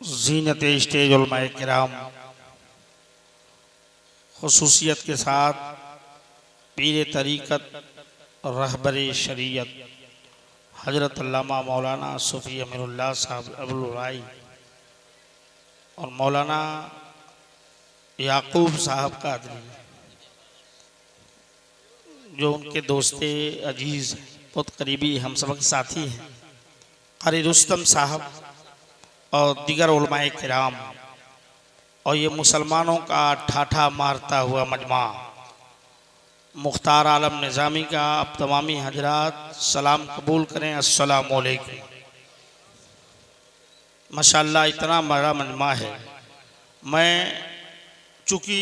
ज़ीनत stage उलमाए किराम खुसूसियत के साथ पीर तरीक़त रहबर शरीयत हज़रत अल्लामा मौलाना सूफ़ी अमीरुल्लाह साहब अबुल राई और मौलाना याकूब साहब कादरी जो उनके दोस्ते अजीज़ बहुत करीबी हम सबक साथी हैं, क़ारी रुस्तम साहब और दीगर उलमाए किराम और ये मुसलमानों का ठाठा मारता हुआ मजमा मुख्तार आलम निज़ामी का अब तमामी हजरात सलाम कबूल करें। अस्सलामु अलैकुम। माशाअल्लाह इतना बड़ा मजमा है। मैं चूँकि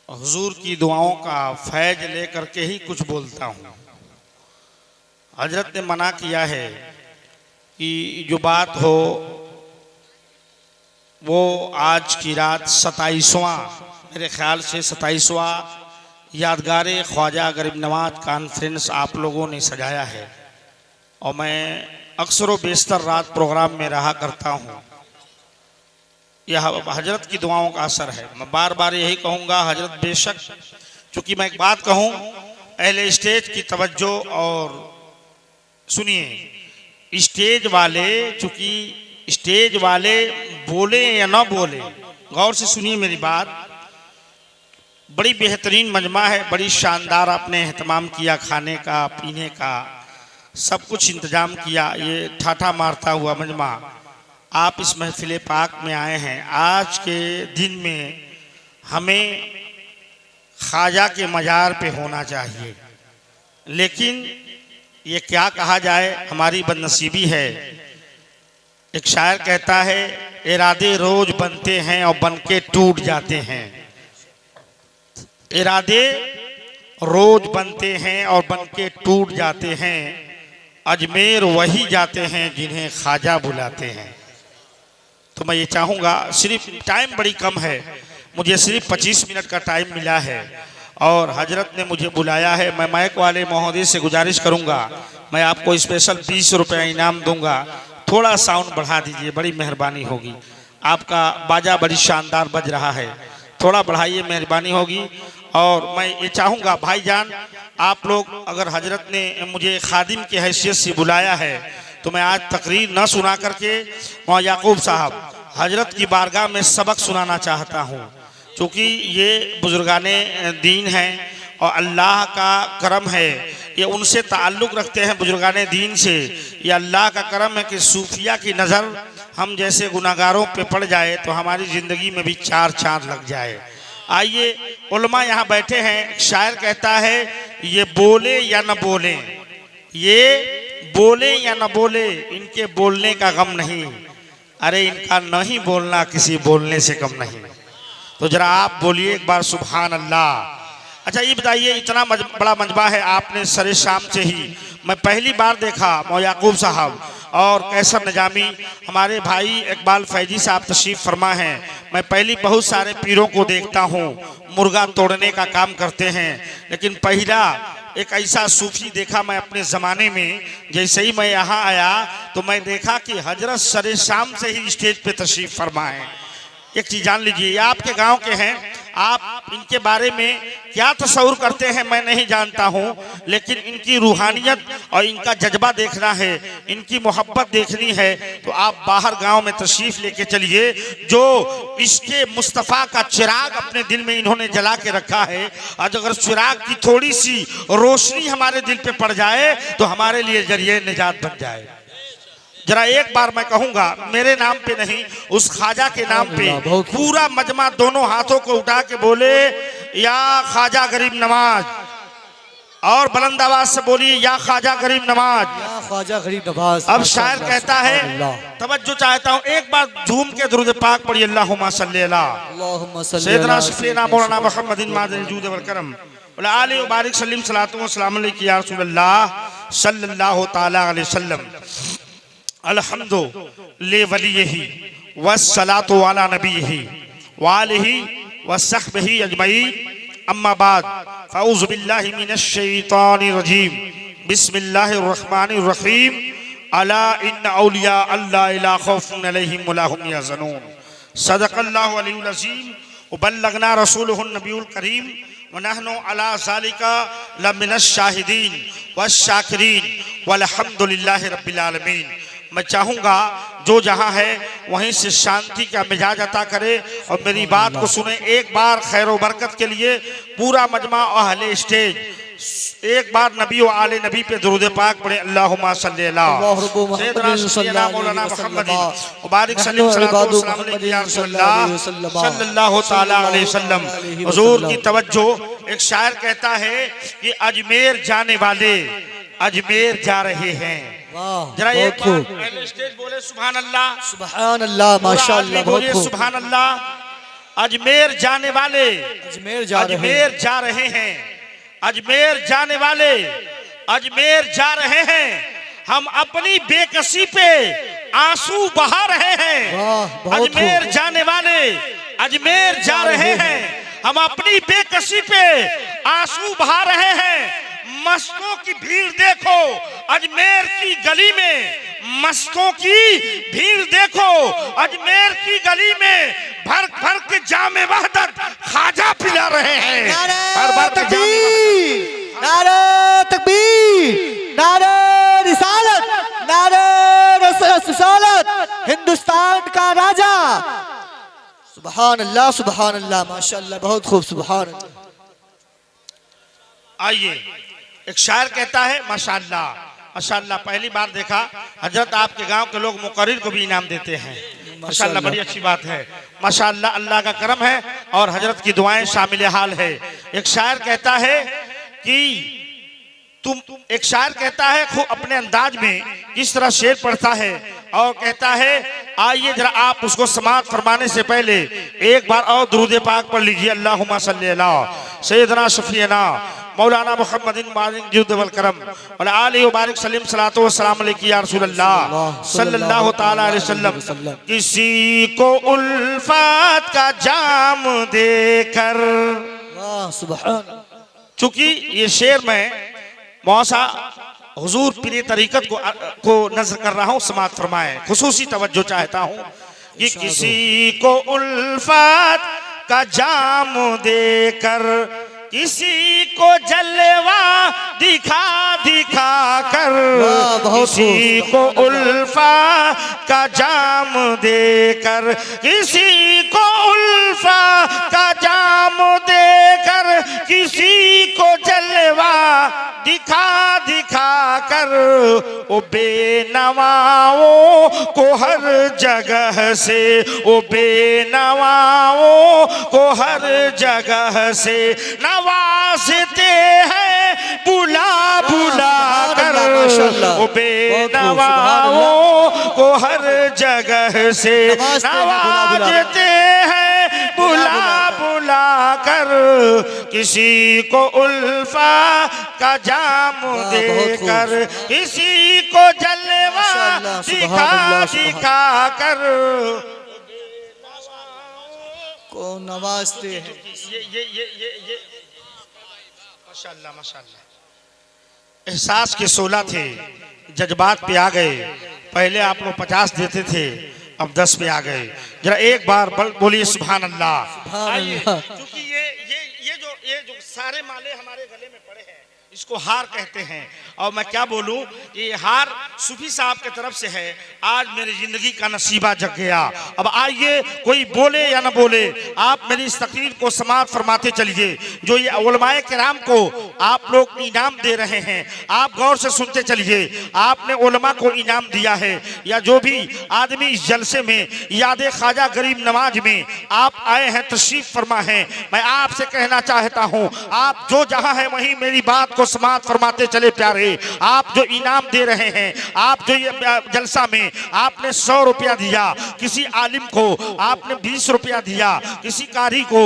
हुजूर की दुआओं का फैज लेकर के ही कुछ बोलता हूँ। हजरत ने मना किया है कि जो बात हो वो आज की रात 27वां मेरे ख्याल से 27वां यादगार ख्वाजा गरीब नवाज कॉन्फ्रेंस आप लोगों ने सजाया है और मैं अक्सर व बेशतर रात प्रोग्राम में रहा करता हूँ। यह हजरत की दुआओं का असर है। मैं बार बार यही कहूँगा, हजरत बेशक, चूँकि मैं एक बात कहूँ, अहले स्टेज की तवज्जो और सुनिए, स्टेज वाले, चूँकि स्टेज वाले बोले या ना बोले, गौर से सुनिए मेरी बात। बड़ी बेहतरीन मजमा है, बड़ी शानदार आपने एहतमाम किया, खाने का पीने का सब कुछ इंतजाम किया। ये ठाठा मारता हुआ मजमा, आप इस महफिल पाक में आए हैं। आज के दिन में हमें ख्वाजा के मज़ार पे होना चाहिए, लेकिन ये क्या कहा जाए, हमारी बदनसीबी है। एक शायर कहता है, इरादे रोज बनते हैं और बनके टूट जाते हैं। इरादे रोज बनते हैं और बनके टूट जाते हैं। अजमेर वही जाते हैं जिन्हें ख्वाजा बुलाते हैं। तो मैं ये चाहूँगा, सिर्फ टाइम बड़ी कम है, मुझे सिर्फ 25 मिनट का टाइम मिला है और हजरत ने मुझे बुलाया है। मैं माइक वाले महोदय से गुजारिश करूँगा, मैं आपको स्पेशल 20 रुपये इनाम दूंगा। थोड़ा साउंड बढ़ा दीजिए, बड़ी मेहरबानी होगी। आपका बाजा बड़ी शानदार बज रहा है, थोड़ा बढ़ाइए, मेहरबानी होगी। और मैं ये चाहूँगा भाईजान, आप लोग अगर हजरत ने मुझे खादिम की हैसियत से बुलाया है तो मैं आज तकरीर न सुना करके मौलाना याकूब साहब हजरत की बारगाह में सबक सुनाना चाहता हूँ। चूँकि ये बुजुर्गाने दीन हैं और अल्लाह का करम है, ये उनसे ताल्लुक़ रखते हैं बुजुर्गाने दीन से। ये अल्लाह का करम है कि सूफिया की नज़र हम जैसे गुनाहगारों पे पड़ जाए तो हमारी ज़िंदगी में भी 4 चांद लग जाए। आइए, उलमा यहाँ बैठे हैं। शायर कहता है, ये बोले या न बोले, ये बोले या न बोले, इनके बोलने का गम नहीं। अरे इनका नहीं बोलना किसी बोलने से कम नहीं। तो जरा आप बोलिए एक बार सुभान अल्लाह। अच्छा ये बताइए, इतना बड़ा मजबा है, आपने सरे शाम से ही मैं पहली बार देखा। मौलाना याकूब साहब और कैसर निजामी, हमारे भाई इकबाल फैजी साहब तशरीफ़ फरमा हैं। मैं पहली बहुत सारे पीरों को देखता हूँ, मुर्गा तोड़ने का काम करते हैं, लेकिन पहला एक ऐसा सूफी देखा मैं अपने ज़माने में। जैसे ही मैं यहाँ आया तो मैं देखा कि हजरत सरे शाम से ही स्टेज पे तशरीफ़ फरमा है। एक चीज़ जान लीजिए, ये आपके गांव के हैं, आप इनके बारे में क्या तस्वुर करते हैं मैं नहीं जानता हूं, लेकिन इनकी रूहानियत और इनका जज्बा देखना है, इनकी मोहब्बत देखनी है तो आप बाहर गांव में तशरीफ़ लेके चलिए। जो इसके मुस्तफ़ा का चिराग अपने दिल में इन्होंने जला के रखा है, और अगर चिराग की थोड़ी सी रोशनी हमारे दिल पे पड़ जाए तो हमारे लिए जरिए निजात बन जाए। जरा एक बार मैं कहूँगा, मेरे नाम पे नहीं, उस ख्वाजा के नाम पे पूरा मजमा दोनों हाथों को उठा के बोले, या ख्वाजा गरीब नवाज, और बुलंद आवाज से बोलिए, या ख्वाजा गरीब नवाज, या ख्वाजा गरीब नवाज। अब शायर कहता है, तवज्जो चाहता हूँ, एक बार झूम के दुरूद पाक पढ़िए, अल्लाहुम्मा सल्ली अला सय्यदना शफीना मौलाना मुहम्मदिन मादिल जूद वल करम व आलिहि व बारिक सल्लिम सलातु व सलाम अलैका या रसूलल्लाह सल्लल्लाहु तआला अलैहि वसल्लम। अलहम्दु ले वलियही वस्सलातु अला नबीही व आलिहि व सहबिही अजमईन, अम्मा बाद, फ़अऊज़ु बिल्लाहि मिनश शैतानिर रजीम, बिस्मिल्लाहिर रहमानिर रहीम। अला इन्न औलिया अल्लाह ला खौफुन अलैहिम वला हुम यहज़नून। सदक़ल्लाहु अल अज़ीम व बल्लगना रसूलुहुन नबियुल करीम व नहनु अला ज़ालिका लमिनश शाहिदीन वश्शाकिरीन वल्हम्दुलिल्लाहि रब्बिल आलमीन। मैं चाहूँगा जो जहाँ है वहीं से शांति का मिजाज अता करे और मेरी बात को सुने। एक बार खैर व बरकत के लिए पूरा मजमा और अहले स्टेज एक बार नबी व आले नबी पे दुरूद पाक पढ़े। अल्लाहुम्मा सल्ली अला सय्यिदना मौलाना मुहम्मदिन व बारिक सल्लम सल्लल्लाहु तआला अलैहि वसल्लम। हुजूर की तवज्जो। एक शायर कहता है कि अजमेर जाने वाले अजमेर जा रहे हैं। जरा एक बार स्टेज बोले सुभान अल्लाह। सुभान अल्लाह माशाअल्लाह बोलिए सुभान अल्लाह। अजमेर जाने वाले अजमेर जा रहे हैं। अजमेर जाने वाले अजमेर जा रहे हैं। हम अपनी बेकसी पे आंसू बहा रहे हैं। अजमेर जाने वाले अजमेर जा रहे हैं। हम अपनी बेकसी पे आंसू बहा रहे हैं। मस्तों की भीड़ देखो अजमेर की गली में। मस्तों की भीड़ देखो अजमेर की गली में। भर भर के जामे वहदत खाजा पिला रहे हैं। नारे तकबीर, नारे तकबीर, नारे रिसालत, नारे रिसालत, हिंदुस्तान का राजा। सुभान अल्लाह माशाअल्लाह बहुत खूब सुभान अल्लाह। आइए एक शायर कहता है माशाअल्लाह माशाअल्लाह। पहली बार देखा हजरत आपके गांव के लोग मुकर्रिर को भी इनाम देते हैं। माशाअल्लाह बड़ी अच्छी बात है। माशाअल्लाह अल्लाह का करम है और हजरत की दुआएं शामिल हाल है। एक शायर कहता है कि एक शायर कहता है खूब अपने अंदाज में किस तरह शेर पढ़ता है और कहता है आइए जरा आप उसको समाअत फरमाने से पहले एक बार और दुरूद पाक पढ़ लीजिए। अल्लाहुम्मा सल्ली अला सय्यिदना शफीना मौलाना मुहम्मदिन मालिक जुद वल करम व आलिहि व बारिक सल्लम सलातो व सलाम अलैहि या रसूलल्लाह सल्लल्लाहु तआला अलैहि वसल्लम। किसी को उल्फत का जाम देकर। वाह सुभान। चूंकि ये शेर मैं मौसा हुजूर पीर तरीकत को नजर कर रहा हूँ, समाअत फरमाए। खुसूसी तवज्जो चाहता हूँ कि किसी को उल्फत का जाम देकर किसी को जलवा दिखा दिखा कर। किसी को उल्फत का जाम देकर किसी को उल्फत का जाम देकर किसी को जलवा दिखा दिखा कर। ओ बेनवाओं को हर जगह से ओ बेनवाओं को हर जगह से नवाजते हैं बुला बुला कर। ओ बेनवाओं को हर जगह से नवाजते हैं बुला बुला कर। किसी को उल्फत का जाम देकर किसी को जलवा दिखा दिखा कर को नवाजते हैं। ये माशाअल्लाह माशाअल्लाह। एहसास के 16 थे, जज्बात पे आ गए। पहले आप लोग 50 देते थे, अब 10 पे आ गए। जरा एक बार बोलिए सुभान अल्लाह। आइए क्योंकि ये जो सारे माले हमारे गले में पड़े हैं इसको हार कहते हैं। और मैं क्या बोलूं, ये हार सूफी साहब की तरफ से है। आज मेरी जिंदगी का नसीबा जग गया। अब आइए कोई बोले या ना बोले, आप मेरी इस तकरीर को समाअत फरमाते चलिए। जो ये उलमाए किराम को आप लोग इनाम दे रहे हैं, आप गौर से सुनते चलिए। आपने उलमा को इनाम दिया है या जो भी आदमी इस जलसे में याद ख्वाजा गरीब नवाज में आप आए हैं, तशरीफ फरमा है, मैं आपसे कहना चाहता हूँ आप जो जहाँ है वहीं मेरी बात को समाअत फरमाते चले प्यारे। आप जो इनाम दे रहे हैं, आप जो ये जलसा में आपने 100 रुपया दिया, किसी आलिम को आपने 20 रुपया दिया, किसी कारी को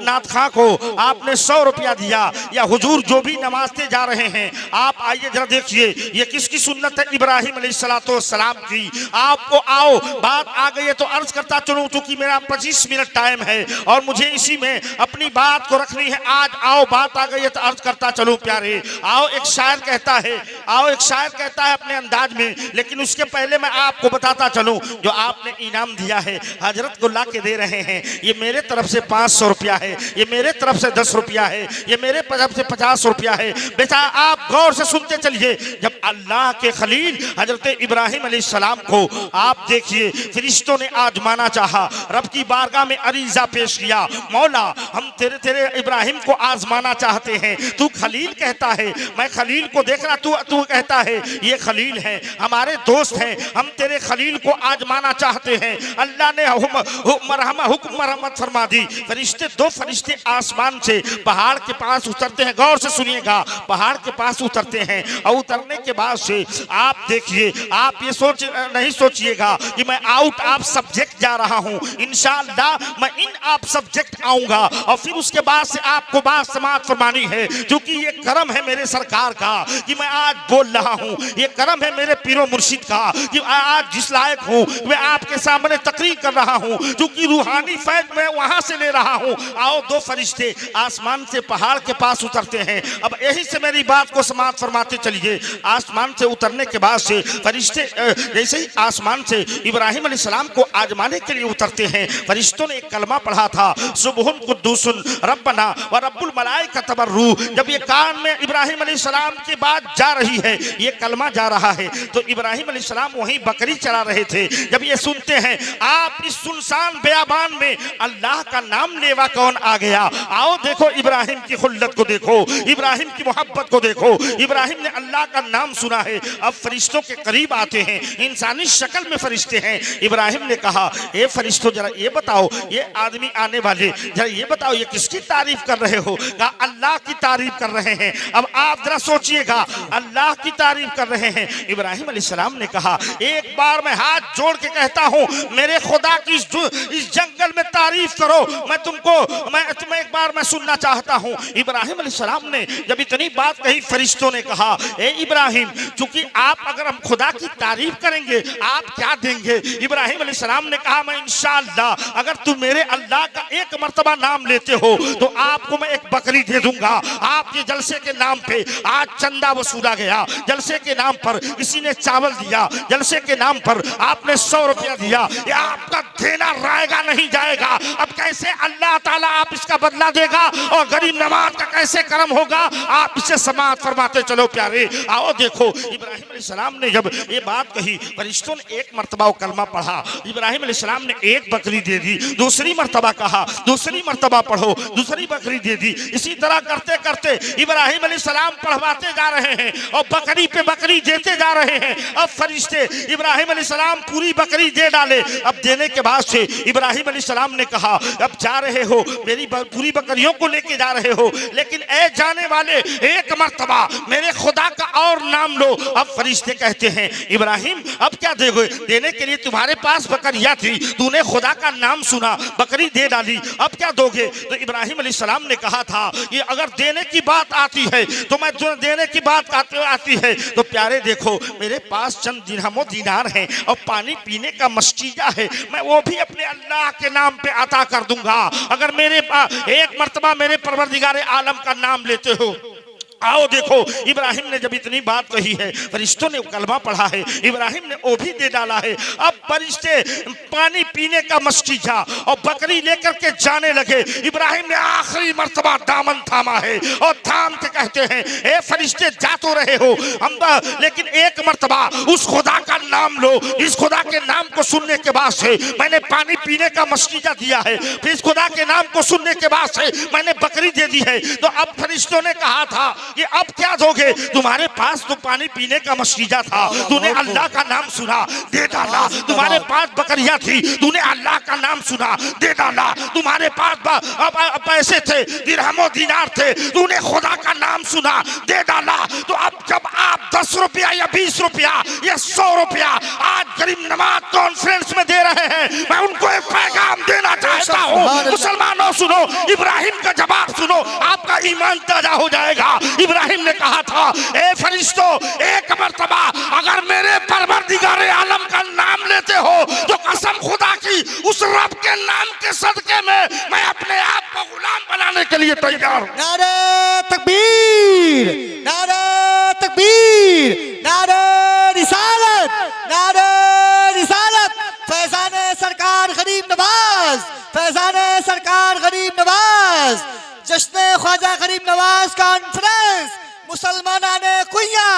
नात खां को आपने 100 रुपया दिया, या हुजूर जो भी नमाजते जा रहे हैं आप आइए जरा देखिए ये किसकी सुन्नत है, इब्राहिम अलैहिस्सलाम की। आपको आओ बात आ गई है तो अर्ज करता चलूं, क्योंकि मेरा 25 मिनट टाइम है और मुझे इसी में अपनी बात को रखनी है। आज आओ बात आ गई है तो अर्ज करता चलूं प्यारे। आओ एक शायर कहता है, आओ एक शायर कहता है अपने अंदाज में, लेकिन उसके पहले मैं आपको बताता चलूं जो आपने इनाम दिया है हजरत को ला के दे रहे हैं, ये मेरे तरफ से 500 रुपया है, ये मेरे तरफ से 10 रुपया है, ये मेरे तरफ से 50 रुपया है। बेटा आप गौर से सुनते चलिए, जब अल्लाह के खलील हजरत इब्राहिम अलैहिस्सलाम को आप देखिए फरिश्तों ने आजमाना चाहा, रब की बारगाह में अरीजा पेश किया, मौला हम तेरे इब्राहिम को आजमाना चाहते हैं, तू खलील कहता है, मैं खलील को देख रहा, तू कहता है ये खलील है, हमारे दोस्त हैं, हम तेरे खलील को आजमाना चाहते हैं। अल्लाह ने हुक्म मरहमत फरमा दी। फरिश्ते, दो फरिश्ते आसमान से पहाड़ के पास उतरते हैं, गौर से सुनिएगा, पहाड़ के पास उतरते हैं और उतरने के बाद से आप देखिए, आप ये नहीं सोचिएगा कि मैं आउट ऑफ सब्जेक्ट जा रहा हूं, इंशाअल्लाह मैं इन ऑफ सब्जेक्ट आऊंगा और फिर उसके बाद से आपको बात समाप्त फरमानी है, क्योंकि ये करम है मेरे सरकार का कि मैं आज बोल रहा हूं, ये करम है मेरे पीरो मुर्शिद का कि आज जिस लायक हूं मैं आपके सामने तकरीर कर रहा हूं, क्योंकि रूहानी फैज मैं वहां से ले रहा हूं। आओ दो फरिश्ते आसमान से पहाड़ के पास उतरते हैं। अब यही से मेरी बात को समाप्त फरमाते चलिए। आसमान से उतरने के बाद से फरिश्ते जैसे ही आसमान से इब्राहिम अलैहिस्सलाम को आजमाने के लिए उतरते हैं, फरिश्तों ने एक कलमा पढ़ा था, सुबहुन कुद्दूसुन रब्बना व रब्बुल मलाइका तबर्रू। जब ये कान में इब्राहिम अलैहिस्सलाम की बात जा रही है, ये कलमा जा रहा है, तो इब्राहिम अलैहिस्सलाम वहीं बकरी चरा रहे थे। जब ये सुनते हैं आप इस सुनसान बेयाबान में अल्लाह का नाम लेवा कौन आ गया। आओ देखो इब्राहिम की खुल्लत को देखो, इब्राहिम की मोहब्बत को देखो, इब्राहिम ने अल्लाह का नाम सुना है। अब फरिश्तों के करीब आते हैं, इंसानी शक्ल में फरिश्ते हैं। इब्राहिम ने कहा ए फरिश्तों जरा ये बताओ, ये आदमी आने वाले जरा ये बताओ ये किसकी तारीफ कर रहे हो। कहा अल्लाह की तारीफ कर रहे हैं। अब आप जरा सोचिएगा, अल्लाह की तारीफ कर रहे हैं। इब्राहिम अलैहिस्सलाम ने कहा एक बार मैं हाथ जोड़ के कहता हूं मेरे खुदा की इस जंगल में तारीफ करो, मैं तुम्हें एक बार मैं सुनना चाहता हूं। इब्राहिम अलैहिस्सलाम ने जब इतनी बात कही, फरिश्तों ने कहा ए इब्राहिम, चूंकि आप अगर हम खुदा की तारीफ करेंगे आप क्या देंगे। इब्राहिम अलैहिस्सलाम ने कहा मैं इंशाअल्लाह अगर तुम मेरे अल्लाह का एक मर्तबा नाम लेते हो तो आपको मैं एक बकरी दे दूंगा। आपके जलसे के नाम पे आज चंदा वसूला गया, जलसे के नाम पर किसी ने चावल दिया, जलसे के नाम पर आपने 100 रुपया दिया, ये आपका देना रायगा नहीं जाएगा। अब कैसे अल्लाह ताला आप इसका बदला देगा और गरीब नवाज का कैसे करम होगा, आप इसे समाप्त फरमाते चलो प्यारे। आओ देखो इब्राहिम अलैहिस्सलाम ने जब ये बात कही, फरिश्तों ने एक मर्तबा कलमा पढ़ा, इब्राहिम अलैहिस्सलाम ने एक बकरी दे दी, दूसरी मर्तबा कहा, दूसरी मर्तबा पढ़ो, दूसरी बकरी दे दी। इसी तरह करते करते इब्राहिम अलैहिस्सलाम पढ़वाते जा रहे हैं और बकरी पे बकरी देते जा रहे हैं। अब फरिश्ते इब्राहिम अलैहिस्सलाम पूरी बकरी दे डाले। अब देने के बाद से इब्राहिम अलैहिस्सलाम ने कहा अब जा रहे हो मेरी पूरी बकरियों को लेके जा रहे हो, लेकिन ए जाने वाले एक मर्तबा मेरे खुदा का और नाम लो। अब फरिश्ते कहते हैं इब्राहिम अब क्या दोगे, देने के लिए तुम्हारे पास बकरियां थी, तूने खुदा का नाम सुना बकरी दे डाली, अब क्या दोगे। तो इब्राहिम अलैहिस्सलाम ने कहा था कि अगर देने की बात आती है तो मैं देने की बात आती है तो प्यारे देखो मेरे पास चंद दिरहमो दीनार हैं और पानी पीने का मस्कीजा है, मैं वो भी अपने अल्लाह के नाम पे अता कर दूंगा अगर मेरे पास एक मर्तबा मेरे परवरदिगार आलम का नाम लेते हो। आओ देखो इब्राहिम ने जब इतनी बात कही है, फरिश्तों ने कलमा पढ़ा है, इब्राहिम ने वो भी दे डाला है। अब फरिश्ते पानी पीने का मस्कीजा और बकरी लेकर के जाने लगे। इब्राहिम ने आखिरी मर्तबा दामन थामा है और थाम के कहते हैं ए फरिश्ते जा तो रहे हो हम, लेकिन एक मर्तबा उस खुदा का नाम लो। इस खुदा के नाम को सुनने के बाद से मैंने पानी पीने का मस्कीजा दिया है, फिर इस खुदा के नाम को सुनने के बाद से मैंने बकरी दे दी है। तो अब फरिश्तों ने कहा था ये अब क्या दोगे? तुम्हारे पास तो पानी पीने का मशीजा था, तूने अल्लाह का नाम सुना, दे डाला। तुम्हारे पास बकरियां थी, तूने अल्लाह का नाम सुना, दे डाला। तुम्हारे पास पैसे थे, दिरहमो दिनार थे, तूने खुदा का नाम सुना, दे डाला। तो अब जब आप 10 रुपया या 20 रुपया या 100 रुपया आज गरीब नवाज कॉन्फ्रेंस में दे रहे हैं, मैं उनको एक पैगाम देना चाहता हूँ। मुसलमानों सुनो, इब्राहिम का जवाब सुनो, आपका ईमान ताजा हो जाएगा। इब्राहिम ने कहा था, ए फरिश्तों, एक मर्तबा अगर मेरे परवरदिगारे आलम का नाम लेते हो तो कसम खुदा की उस रब के नाम के सदके में मैं अपने आप को गुलाम बनाने के लिए तैयार हूं। नारे तकबीर, नारे तकबीर, नारे रिसालत, नारे रिसालत। फैजाने सरकार गरीब नवाज, फैजाने सरकार गरीब नवाज, जश्न ख्वाजा गरीब नवाज कॉन्फ्रेंस, मुसलमानाने कुइया,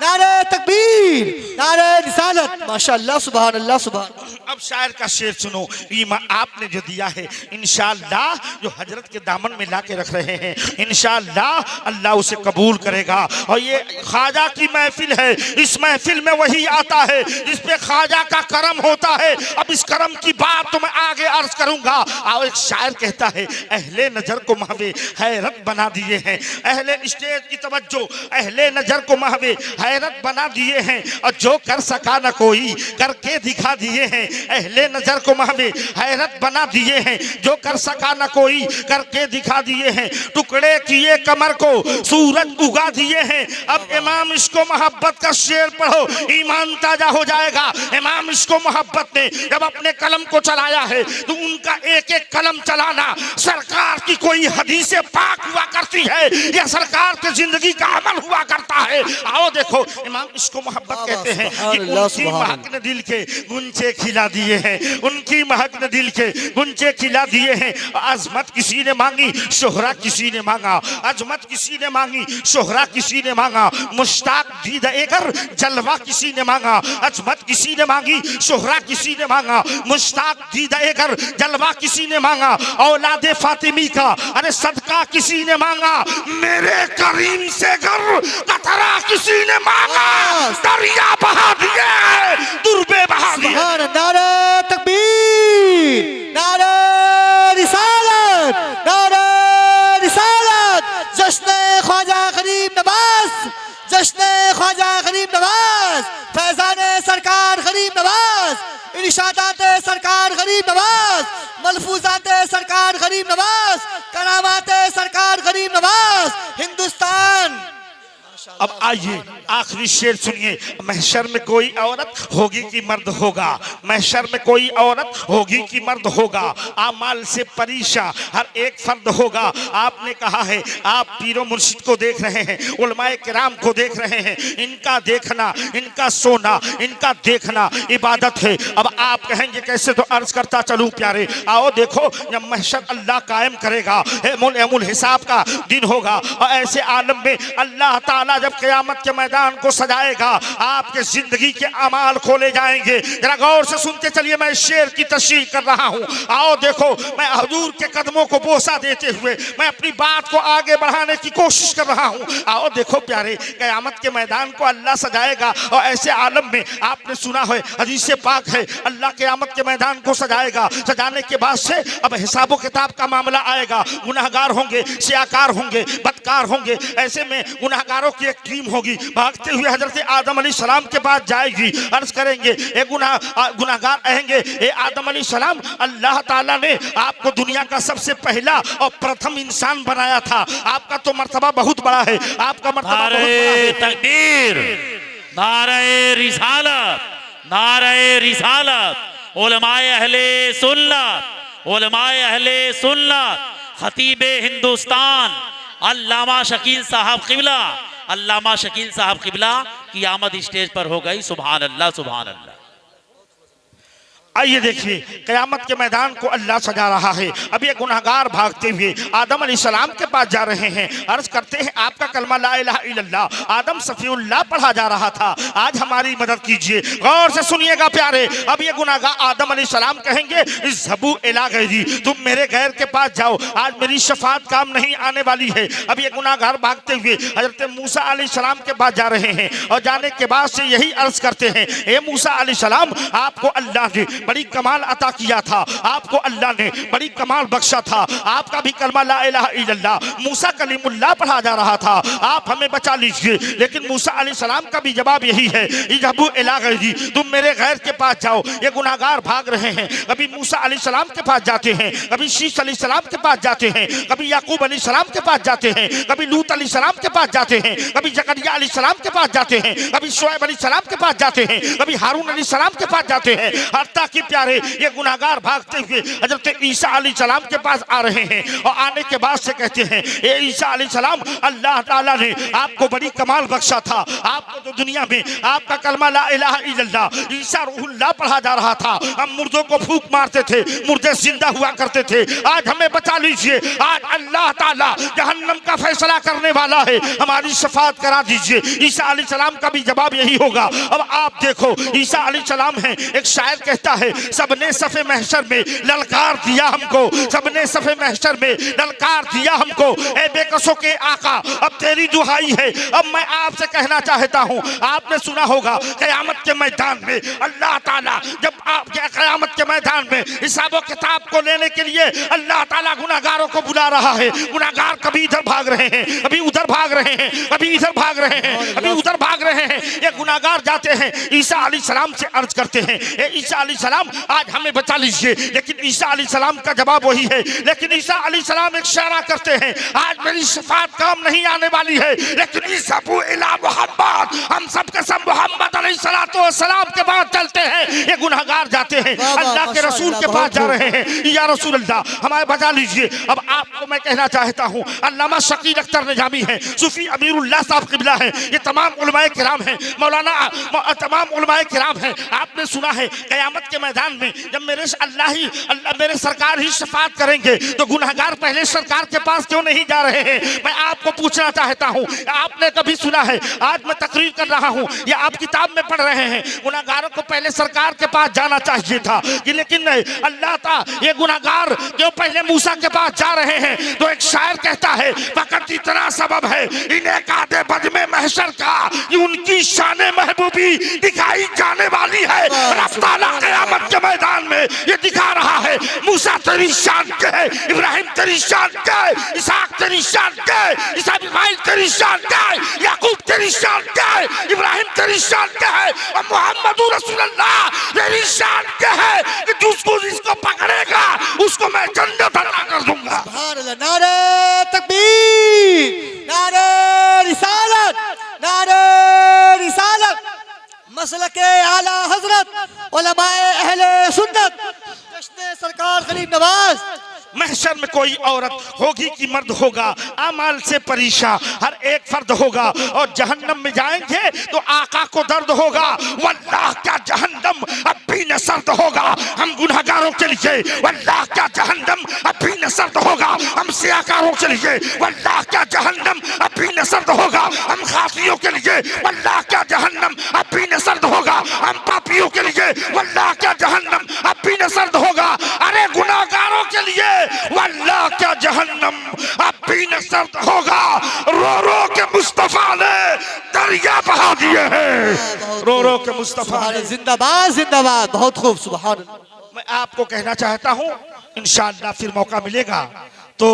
नारे तकबीर, नारे रिसालत। माशाअल्लाह, सुभान अल्लाह, सुभान। अब शायर का शेर सुनो। ईमान आपने जो दिया है इंशाअल्लाह, जो हजरत के दामन में ला के रख रहे हैं, इंशाअल्लाह अल्लाह उसे कबूल करेगा। और ये ख्वाजा की महफिल है, इस महफिल में वही आता है जिस पे ख्वाजा का करम होता है। अब इस करम की बात तो मैं आगे अर्ज करूंगा। और एक शायर कहता है, अहले नजर को महवे हैरत बना दिए हैं, अहले स्टेज की तवज्जो अहले नजर को महवे हैरत बना दिए हैं, और जो कर सका न कोई करके दिखा दिए हैं। अहले नजर को महवे हैरत बना दिए हैं, जो कर सका न कोई करके दिखा दिए हैं। टुकड़े किए कमर को सूरज उगा दिए हैं। अब इमाम इश्को मोहब्बत का शेर पढ़ो, ईमान ताजा हो जाएगा। इमाम इश्को मोहब्बत ने जब अपने कलम को चलाया है तो उनका एक एक कलम चलाना सरकार की कोई हदीसे पाक हुआ करती है या सरकार की जिंदगी का अमल हुआ करता है। आओ देखो, इमाम इश्को मोहब्बत कहते हैं कि उनकी महक ने दिल के गुंचे खिला दिए हैं, उनकी महक ने दिल के गुंचे खिला दिए हैं। अजमत किसी ने मांगी, शोहरा किसी ने मांगा, अजमत किसी ने मांगी, शोहरा किसी ने मांगा, मुश्ताक दीद एकर जलवा किसी ने मांगा। अजमत किसी ने मांगी, शोहरा किसी ने मांगा, मुश्ताक दीद एकर जलवा किसी ने मांगा। औलादे फातिमी का अरे सदका किसी ने मांगा, मेरे करीम से घर कतरा किसी ने मांगा। दरिया बहा दिए, दुर्बे बहा दिए। नारे तकबीर, नारे रिसालत, नारे रिसालत। जश्न ख्वाजा गरीब नवाज, जश्न ख्वाजा गरीब नवाज, फैजाने सरकार गरीब नवाज, इरशादात सरकार गरीब नवाज, मलफूजात सरकार गरीब नवाज, करामात सरकार गरीब नवाज, हिंदुस्तान। अब आइए आखिरी शेर सुनिए। महशर में कोई औरत होगी कि मर्द होगा, महशर में कोई औरत होगी कि मर्द होगा, आमाल से परेशान हर एक फर्द होगा। आपने कहा है, आप पीरो मुर्शिद को देख रहे हैं, उलमाए किराम को देख रहे हैं, इनका देखना, इनका सोना, इनका देखना इबादत है। अब आप कहेंगे कैसे, तो अर्ज करता चलूं प्यारे। आओ देखो, जब महशर अल्लाह कायम करेगा, एमुल हिसाब का दिन होगा, और ऐसे आलम में अल्लाह ताला जब क़यामत के मैदान को सजाएगा, आपके जिंदगी के अमाल खोले जाएंगे। जरा गौर से सुनते चलिए, मैं शेर की तशरीह कर रहा हूँ। आओ देखो, मैं हुजूर के कदमों को बोसा देते हुए मैं अपनी बात को आगे बढ़ाने की कोशिश कर रहा हूँ। आओ देखो प्यारे, क़यामत के मैदान को अल्लाह सजाएगा, और ऐसे आलम में आपने सुना है, हदीस पाक है, अल्लाह क़यामत के मैदान को सजाएगा। सजाने के बाद से अब हिसाब किताब का मामला आएगा। गुनाहगार होंगे, सियाकार होंगे, बदकार होंगे। ऐसे में गुनाहगारों की एक टीम होगी, भागते हुए हजरत आदम अलैहिस्सलाम के पास जाएगी। अर्ज करेंगे, ए गुनाहगार आएंगे, ए आदम अलैहिस्सलाम, अल्लाह ताला ने आपको दुनिया का सबसे पहला और प्रथम इंसान बनाया था। आपका तो मर्तबा बहुत बड़ा है, आपका मर्तबा बहुत बड़ा है। तकबीर, नारे रिसालत, नारे रिसालत। उलमाए अहले सुन्नत, उलमाए अहले सुन्नत, खतीबे हिंदुस्तान अल्लामा शकील साहब क़िबला, अल्लामा शकील साहब क़िबला की आमद स्टेज पर हो गई। सुभान अल्लाह, सुभान अल्लाह। आइए देखिए, क़यामत के मैदान को अल्लाह सजा रहा है। अब ये गुनहगार भागते हुए आदम अलैहिस्सलाम के पास जा रहे हैं। अर्ज करते हैं आपका कलमा ला इलाहा इल्लल्लाह आदम सफीउल्लाह पढ़ा जा रहा था, आज हमारी मदद कीजिए। गौर से सुनिएगा प्यारे, अब ये गुनहगार आदम अलैहिस्सलाम कहेंगे इज़्हबू इला गैरी, तुम मेरे गैर के पास जाओ, आज मेरी शफाअत काम नहीं आने वाली है। अब ये गुनहगार भागते हुए हजरत मूसा अलैहिस्सलाम के पास जा रहे हैं और जाने के बाद से यही अर्ज करते हैं, ए मूसा अलैहिस्सलाम, आपको अल्लाह ने बड़ी कमाल अता किया था, आपको अल्लाह ने बड़ी कमाल बख्शा था, आपका भी कलमा ला इलाहा इल्लल्लाह मूसा कलीमुल्लाह पढ़ा जा रहा था, आप हमें बचा लीजिए। लेकिन मूसा अलैहिस्सलाम का भी जवाब यही है, इज़्हबू इला गैरी, तुम मेरे गैर के पास जाओ। ये गुनहगार भाग रहे हैं, कभी मूसा अलैहिस्सलाम के पास जाते हैं, कभी शीश अलैहिस्सलाम के पास जाते हैं, कभी याकूब अलैहिस्सलाम के पास जाते हैं, कभी लूत अलैहिस्सलाम के पास जाते हैं, कभी जकरिया अलैहिस्सलाम के पास जाते हैं, कभी शुएब अलैहिस्सलाम के पास जाते हैं, कभी हारून अलैहिस्सलाम के पास जाते हैं। हत्ता कि प्यारे ये गुनहगार भागते हुए हजरत ईसा अलैहिस्सलाम के पास आ रहे हैं और आने के बाद से कहते हैं, ए ईसा अलैहिस्सलाम, अल्लाह ताला ने आपको बड़ी कमाल बख्शा था, आपको तो दुनिया में आपका कलमा ला इलाहा इल्लल्लाह ईसा रूहुल्लाह पढ़ा जा रहा था, हम मुर्दों को फूंक मारते थे, मुर्दे जिंदा हुआ करते थे, आज हमें बचा लीजिए, आज अल्लाह ताला जहन्नम का फैसला करने वाला है, हमारी शफाअत करा दीजिए। ईसा अलैहिस्सलाम का भी जवाब यही होगा। अब आप देखो, ईसा अलैहिस्सलाम है, एक शायर कहता है, सबने सफ़े महशर में ललकार दिया हमको, सबने सफ़े महशर में ललकार दिया हमको, ए बेकसों के आका अब तेरी दुहाई है। अब मैं आपसे कहना चाहता हूँ, आपने सुना होगा क़यामत के मैदान में अल्लाह ताला, जब आप क़यामत के मैदान में हिसाब किताब को लेने के लिए अल्लाह ताला गुनहगारों को बुला रहा है। गुनहगार कभी इधर भाग रहे हैं, कभी उधर भाग रहे हैं, कभी इधर भाग रहे हैं, कभी उधर भाग रहे हैं। ये गुनहगार जाते हैं ईसा अलैहिस्सलाम से अर्ज करते हैं, ए ईसा अलैहिस्सलाम, आज हमें बचा लीजिए। लेकिन ईसा अलैहिस्सलाम का जवाब वही है। लेकिन ईसा अलैहिस्सलाम एक इशारा करते हैं, आज मेरी शफाअत काम नहीं आने वाली है, लेकिन इज़्हबू इला मुहम्मद, हम सब के सब मोहम्मद अलैहिस्सलाम के बाद चलते हैं। ये गुनहगार जाते हैं अल्लाह के रसूल के पास जा रहे हैं, या रसूल अल्लाह हमारे बचा लीजिए। अब आपको मैं कहना चाहता हूँ, अल्लामा शकील अख्तर निजामी है, सूफी अमीरुल्लाह साहब क़िबला है, ये तमाम उलमाए किराम हैं, मौलाना तमाम उलमाए किराम हैं। आपने सुना है क़यामत के मैदान में जब मेरे सरकार ही शफाअत करेंगे तो गुनहगार पहले सरकार के पास क्यों नहीं जा रहे हैं? मैं आपको पूछना चाहता हूँ, आपने कभी सुना है? आज मैं तकरीर कर रहा हूँ या आप किताब में पढ़ रहे हैं, गुनहगारों को पहले सरकार के पास जाना चाहिए था, लेकिन नहीं, अल्लाह ता ये गुनहगार क्यों पहले मूसा के पास जा रहे हैं? तो एक शायर कहता है, फकत इतना सबब है इन्हें कादे बजमे महशर का, ये उनकी शान महबूबी दिखाई जाने वाली है। रब ताला क़यामत के मैदान में ये दिखा रहा है, मूसा तेरी शान के है, इब्राहिम तेरी शान के है, इसहाक तेरी शान के है, इस्माइल तेरी शान के है, याकूब तेरी शान के है, इब्राहिम तेरी शान के है, और मोहम्मद रसूलुल्लाह तेरी शान के है कि जिसको पकड़ेगा उसको मैं जन्नत अता कर दूंगा। नारे तकबीर, नारे रिसालत, नारे रिसालत, मसलके आला हजरत उलमाए अहले सुन्नत, जश्न सरकार गरीब नवाज। महशर में कोई औरत होगी कि मर्द होगा, अमाल से परेशान हर एक फर्द होगा, और जहन्नम में जाएंगे तो आका को दर्द होगा। वल्लाह क्या जहन्नम अब भी न सर्द होगा हम गुनहगारों के लिए, वल्लाह क्या जहन्नम अब भी न सर्द होगा हम सियाकारों के लिए, वल्लाह क्या जहन्नम अब भी न सर्द होगा हम खासियों के लिए, वल्लाह क्या जहन्नम अब भी न सर्द होगा हम पापियों के लिए, वल्लाह क्या जहन्नम अब भी न सर्द होगा अरे गुनहगारों के लिए, वल्लाह क्या जहन्नम अब भी न सर्द होगा। रो रो के मुस्तफा ने दरिया बहा दिए हैं, रो रो के मुस्तफा ने। जिंदाबाद जिंदाबाद, बहुत खूब, सुभान अल्लाह। मैं आपको कहना चाहता हूँ, इंशाअल्लाह फिर मौका मिलेगा तो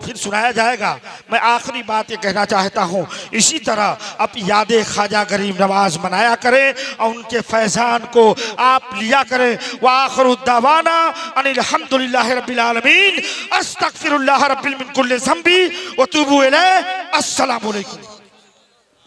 फिर सुनाया जाएगा। मैं आखिरी बात ये कहना चाहता हूँ, इसी तरह आप याद ख्वाजा गरीब नवाज मनाया करें और उनके फैज़ान को आप लिया करें। व आखिरु दावाना अनिल हम्दुलिल्लाहि रब्बिल आलमीन, अस्तगफिरुल्लाह रब्बी मिन कुल्लि ज़ंबी व तूबू इलैहि। अस्सलामु अलैकुम।